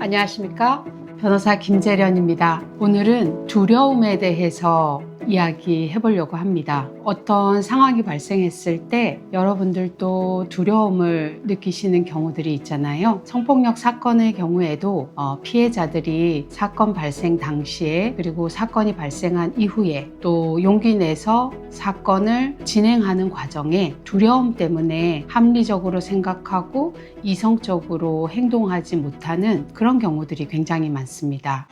안녕하십니까? 변호사 김재련입니다. 오늘은 두려움에 대해서 이야기해 보려고 합니다. 어떤 상황이 발생했을 때 여러분들도 두려움을 느끼시는 경우들이 있잖아요. 성폭력 사건의 경우에도 피해자들이 사건 발생 당시에 그리고 사건이 발생한 이후에 또 용기 내서 사건을 진행하는 과정에 두려움 때문에 합리적으로 생각하고 이성적으로 행동하지 못하는 그런 경우들이 굉장히 많습니다.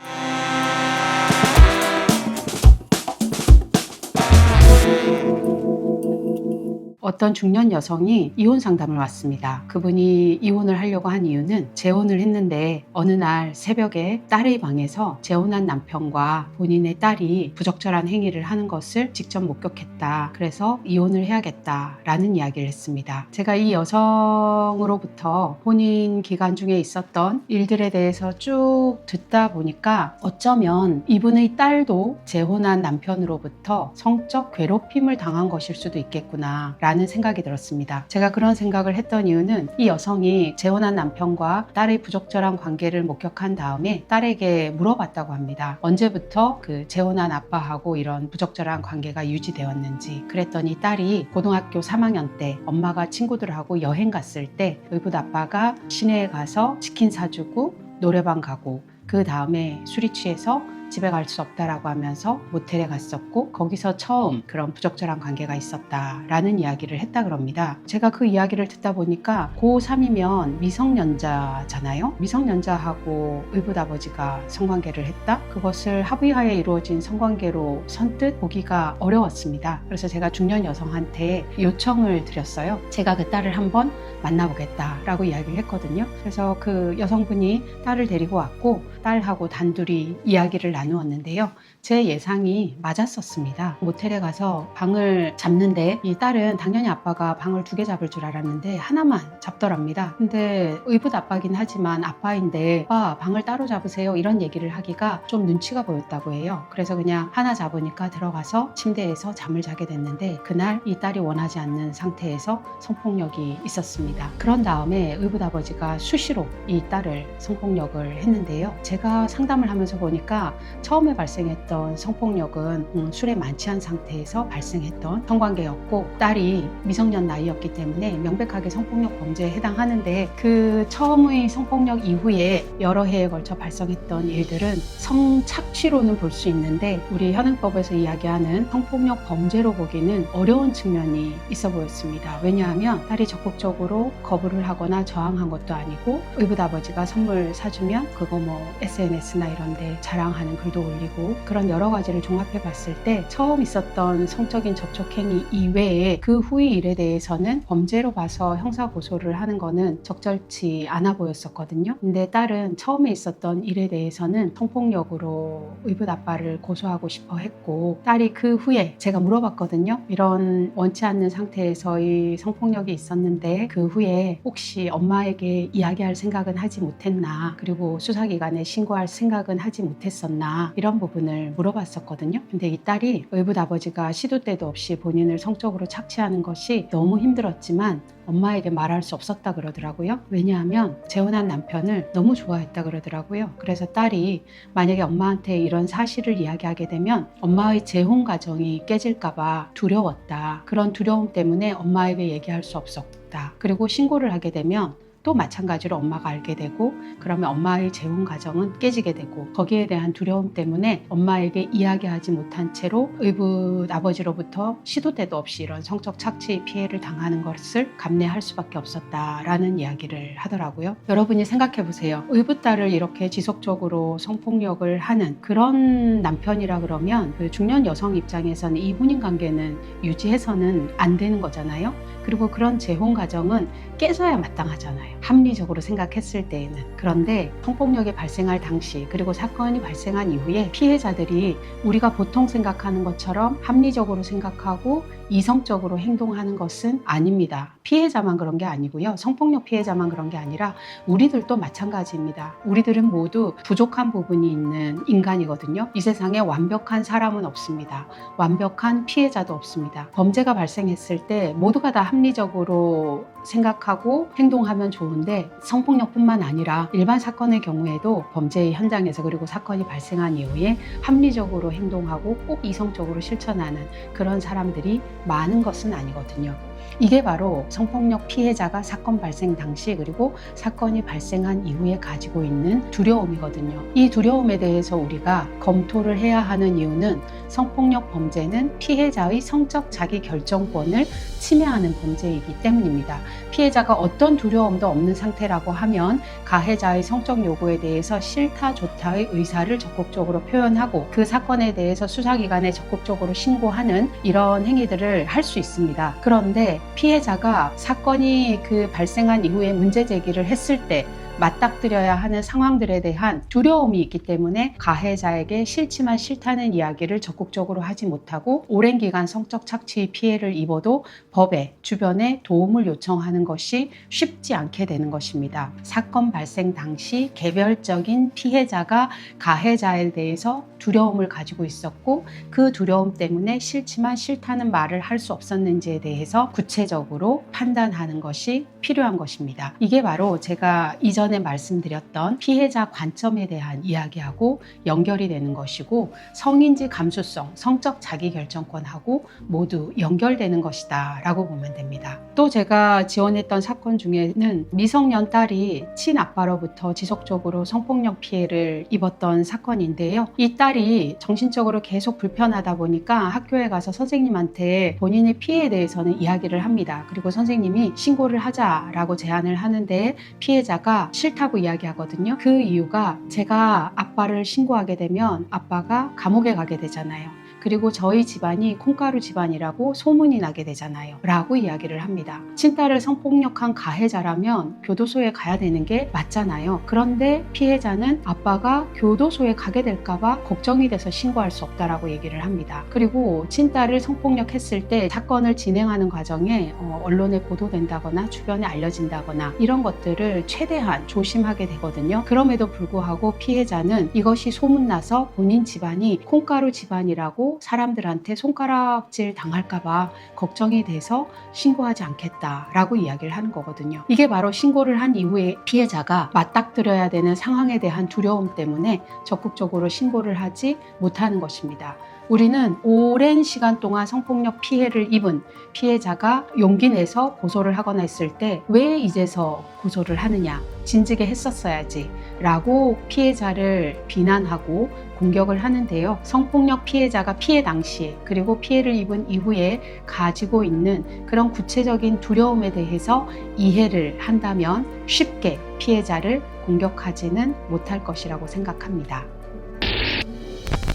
어떤 중년 여성이 이혼 상담을 왔습니다. 그분이 이혼을 하려고 한 이유는 재혼을 했는데 어느 날 새벽에 딸의 방에서 재혼한 남편과 본인의 딸이 부적절한 행위를 하는 것을 직접 목격했다. 그래서 이혼을 해야겠다라는 이야기를 했습니다. 제가 이 여성으로부터 혼인 기간 중에 있었던 일들에 대해서 쭉 듣다 보니까 어쩌면 이분의 딸도 재혼한 남편으로부터 성적 괴롭힘을 당한 것일 수도 있겠구나 라는 생각이 들었습니다. 제가 그런 생각을 했던 이유는 이 여성이 재혼한 남편과 딸의 부적절한 관계를 목격한 다음에 딸에게 물어봤다고 합니다. 언제부터 그 재혼한 아빠하고 이런 부적절한 관계가 유지되었는지. 그랬더니 딸이 고등학교 3학년 때 엄마가 친구들하고 여행 갔을 때 의붓 아빠가 시내에 가서 치킨 사주고 노래방 가고 그 다음에 술이 취해서 집에 갈 수 없다라고 하면서 모텔에 갔었고 거기서 처음 그런 부적절한 관계가 있었다라는 이야기를 했다 그럽니다. 제가 그 이야기를 듣다 보니까 고3이면 미성년자잖아요. 미성년자하고 의붓 아버지가 성관계를 했다? 그것을 합의하에 이루어진 성관계로 선뜻 보기가 어려웠습니다. 그래서 제가 중년 여성한테 요청을 드렸어요. 제가 그 딸을 한번 만나보겠다라고 이야기를 했거든요. 그래서 그 여성분이 딸을 데리고 왔고 딸하고 단둘이 이야기를 나누었는데요. 제 예상이 맞았었습니다. 모텔에 가서 방을 잡는데 이 딸은 당연히 아빠가 방을 2개 잡을 줄 알았는데 하나만 잡더랍니다. 근데 의붓 아빠긴 하지만 아빠인데 아빠 방을 따로 잡으세요 이런 얘기를 하기가 좀 눈치가 보였다고 해요. 그래서 그냥 하나 잡으니까 들어가서 침대에서 잠을 자게 됐는데 그날 이 딸이 원하지 않는 상태에서 성폭력이 있었습니다. 그런 다음에 의붓 아버지가 수시로 이 딸을 성폭력을 했는데요. 제가 상담을 하면서 보니까 처음에 발생했던 성폭력은 술에 만취한 상태에서 발생했던 성관계였고 딸이 미성년 나이였기 때문에 명백하게 성폭력 범죄에 해당하는데 그 처음의 성폭력 이후에 여러 해에 걸쳐 발생했던 일들은 성착취로는 볼 수 있는데 우리 현행법에서 이야기하는 성폭력 범죄로 보기는 어려운 측면이 있어 보였습니다. 왜냐하면 딸이 적극적으로 거부를 하거나 저항한 것도 아니고 의붓 아버지가 선물 사주면 그거 뭐 SNS나 이런 데 자랑하는 글도 올리고 그런 여러 가지를 종합해 봤을 때 처음 있었던 성적인 접촉행위 이외에 그 후의 일에 대해서는 범죄로 봐서 형사 고소를 하는 거는 적절치 않아 보였었거든요. 근데 딸은 처음에 있었던 일에 대해서는 성폭력으로 의붓 아빠를 고소하고 싶어 했고 딸이 그 후에 제가 물어봤거든요. 이런 원치 않는 상태에서의 성폭력이 있었는데 그 후에 혹시 엄마에게 이야기할 생각은 하지 못했나 그리고 수사기관에 신고할 생각은 하지 못했었나 이런 부분을 물어봤었거든요. 근데 이 딸이 의붓 아버지가 시도 때도 없이 본인을 성적으로 착취하는 것이 너무 힘들었지만 엄마에게 말할 수 없었다 그러더라고요. 왜냐하면 재혼한 남편을 너무 좋아했다 그러더라고요. 그래서 딸이 만약에 엄마한테 이런 사실을 이야기하게 되면 엄마의 재혼 가정이 깨질까봐 두려웠다. 그런 두려움 때문에 엄마에게 얘기할 수 없었다. 그리고 신고를 하게 되면 또 마찬가지로 엄마가 알게 되고 그러면 엄마의 재혼 가정은 깨지게 되고 거기에 대한 두려움 때문에 엄마에게 이야기하지 못한 채로 의붓 아버지로부터 시도 때도 없이 이런 성적 착취 피해를 당하는 것을 감내할 수밖에 없었다라는 이야기를 하더라고요. 여러분이 생각해 보세요. 의붓 딸을 이렇게 지속적으로 성폭력을 하는 그런 남편이라 그러면 그 중년 여성 입장에서는 이 혼인 관계는 유지해서는 안 되는 거잖아요. 그리고 그런 재혼 가정은 깨져야 마땅하잖아요. 합리적으로 생각했을 때에는. 그런데 성폭력이 발생할 당시 그리고 사건이 발생한 이후에 피해자들이 우리가 보통 생각하는 것처럼 합리적으로 생각하고 이성적으로 행동하는 것은 아닙니다. 피해자만 그런 게 아니고요. 성폭력 피해자만 그런 게 아니라 우리들도 마찬가지입니다. 우리들은 모두 부족한 부분이 있는 인간이거든요. 이 세상에 완벽한 사람은 없습니다. 완벽한 피해자도 없습니다. 범죄가 발생했을 때 모두가 다 합리적으로 생각하고 행동하면 좋은데, 성폭력뿐만 아니라 일반 사건의 경우에도 범죄의 현장에서 그리고 사건이 발생한 이후에 합리적으로 행동하고 꼭 이성적으로 실천하는 그런 사람들이 많은 것은 아니거든요. 이게 바로 성폭력 피해자가 사건 발생 당시 그리고 사건이 발생한 이후에 가지고 있는 두려움이거든요. 이 두려움에 대해서 우리가 검토를 해야 하는 이유는 성폭력 범죄는 피해자의 성적 자기 결정권을 침해하는 범죄이기 때문입니다. 피해자가 어떤 두려움도 없는 상태라고 하면 가해자의 성적 요구에 대해서 싫다 좋다의 의사를 적극적으로 표현하고 그 사건에 대해서 수사기관에 적극적으로 신고하는 이런 행위들을 할 수 있습니다. 그런데 피해자가 사건이 발생한 이후에 문제 제기를 했을 때 맞닥뜨려야 하는 상황들에 대한 두려움이 있기 때문에 가해자에게 싫지만 싫다는 이야기를 적극적으로 하지 못하고 오랜 기간 성적 착취의 피해를 입어도 법에 주변에 도움을 요청하는 것이 쉽지 않게 되는 것입니다. 사건 발생 당시 개별적인 피해자가 가해자에 대해서 두려움을 가지고 있었고 그 두려움 때문에 싫지만 싫다는 말을 할 수 없었는지에 대해서 구체적으로 판단하는 것이 필요한 것입니다. 이게 바로 제가 이전에 말씀드렸던 피해자 관점에 대한 이야기하고 연결이 되는 것이고 성인지 감수성, 성적 자기결정권하고 모두 연결되는 것이다 라고 보면 됩니다. 또 제가 지원했던 사건 중에는 미성년 딸이 친아빠로부터 지속적으로 성폭력 피해를 입었던 사건인데요. 이 딸이 정신적으로 계속 불편하다 보니까 학교에 가서 선생님한테 본인의 피해에 대해서는 이야기를 합니다. 그리고 선생님이 신고를 하자라고 제안을 하는데 피해자가 싫다고 이야기하거든요. 그 이유가 제가 아빠를 신고하게 되면 아빠가 감옥에 가게 되잖아요. 그리고 저희 집안이 콩가루 집안이라고 소문이 나게 되잖아요 라고 이야기를 합니다. 친딸을 성폭력한 가해자라면 교도소에 가야 되는 게 맞잖아요. 그런데 피해자는 아빠가 교도소에 가게 될까봐 걱정이 돼서 신고할 수 없다라고 얘기를 합니다. 그리고 친딸을 성폭력했을 때 사건을 진행하는 과정에 언론에 보도된다거나 주변에 알려진다거나 이런 것들을 최대한 조심하게 되거든요. 그럼에도 불구하고 피해자는 이것이 소문나서 본인 집안이 콩가루 집안이라고 사람들한테 손가락질 당할까봐 걱정이 돼서 신고하지 않겠다라고 이야기를 하는 거거든요. 이게 바로 신고를 한 이후에 피해자가 맞닥뜨려야 되는 상황에 대한 두려움 때문에 적극적으로 신고를 하지 못하는 것입니다. 우리는 오랜 시간 동안 성폭력 피해를 입은 피해자가 용기 내서 고소를 하거나 했을 때 왜 이제서 고소를 하느냐, 진즉에 했었어야지 라고 피해자를 비난하고 공격을 하는데요. 성폭력 피해자가 피해 당시에 그리고 피해를 입은 이후에 가지고 있는 그런 구체적인 두려움에 대해서 이해를 한다면 쉽게 피해자를 공격하지는 못할 것이라고 생각합니다.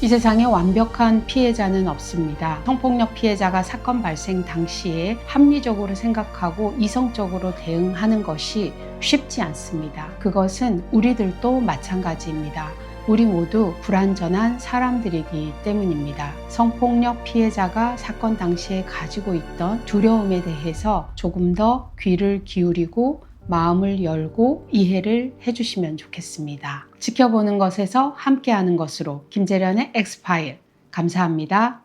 이 세상에 완벽한 피해자는 없습니다. 성폭력 피해자가 사건 발생 당시에 합리적으로 생각하고 이성적으로 대응하는 것이 쉽지 않습니다. 그것은 우리들도 마찬가지입니다. 우리 모두 불완전한 사람들이기 때문입니다. 성폭력 피해자가 사건 당시에 가지고 있던 두려움에 대해서 조금 더 귀를 기울이고 마음을 열고 이해를 해주시면 좋겠습니다. 지켜보는 것에서 함께하는 것으로 김재련의 엑스파일 감사합니다.